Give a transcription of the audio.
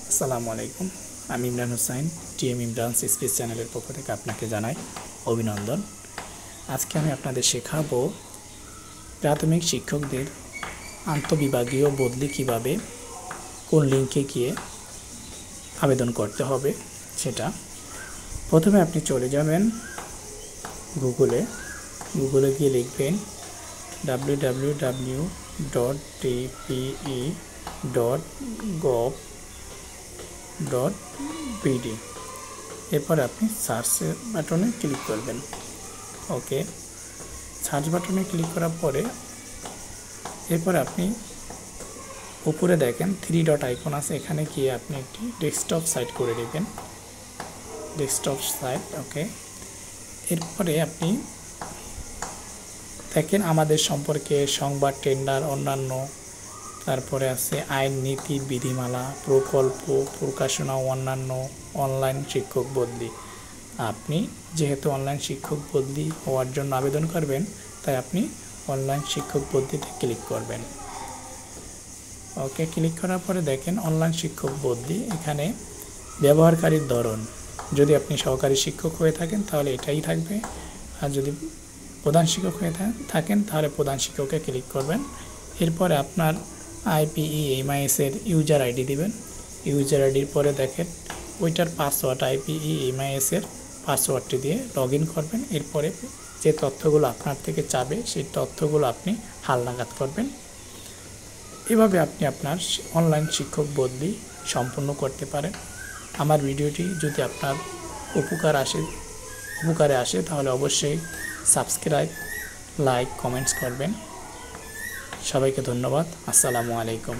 আসসালামু আলাইকুম, আমি ইমরান হোসেন। EMRAN'S স্পেস চ্যানেলের পক্ষ থেকে আপনাকে জানাই অভিনন্দন। আজকে আমি আপনাদের শেখাবো প্রাথমিক শিক্ষকদের আন্তঃবিভাগীয় বদলি কিভাবে কোন লিঙ্কে গিয়ে আবেদন করতে হবে সেটা। প্রথমে আপনি চলে যাবেন গুগলে গিয়ে লিখবেন www.tpe.gov.bd। এরপর আপনি সার্চ বাটনে ক্লিক করবেন। ওকে, সার্চ বাটনে ক্লিক করার পরে এরপর আপনি উপরে দেখেন 3 ডট আইকন আছে, এখানে গিয়ে আপনি একটি ডেস্কটপ সাইট করে নেবেন। ডেস্কটপ সাইট, ওকে। এরপরে আপনি দেখেন আমাদের সম্পর্কে সংবাদ, টেন্ডার, অন্যান্য, তারপরে আছে আইন, নীতি, বিধিমালা, প্রকল্প, প্রকাশনা, অন্যান্য, অনলাইন শিক্ষক বদলি। আপনি যেহেতু অনলাইন শিক্ষক বদলি হওয়ার জন্য আবেদন করবেন, তাই আপনি অনলাইন শিক্ষক বদলিতে ক্লিক করবেন। ওকে, ক্লিক করার পরে দেখেন অনলাইন শিক্ষক বদলি। এখানে ব্যবহারকারীর ধরন, যদি আপনি সহকারী শিক্ষক হয়ে থাকেন তাহলে এটাই থাকবে, আর যদি প্রধান শিক্ষক হয়ে থাকেন তাহলে প্রধান শিক্ষকে ক্লিক করবেন। এরপরে আপনার IPE/EMRAN'S এর ইউজার আইডি দিবেন। ইউজার আইডির পরে দেখেন ওইটার পাসওয়ার্ড, IPE/EMRAN'S এর পাসওয়ার্ডটি দিয়ে লগ ইন করবেন। এরপরে যে তথ্যগুলো আপনার থেকে চাবে সেই তথ্যগুলো আপনি হালনাগাদ করবেন। এভাবে আপনি আপনার অনলাইন শিক্ষক বদলি সম্পূর্ণ করতে পারেন। আমার ভিডিওটি যদি আপনার উপকারে আসে তাহলে অবশ্যই সাবস্ক্রাইব, লাইক, কমেন্টস করবেন। সবাইকে ধন্যবাদ। আসসালামু আলাইকুম।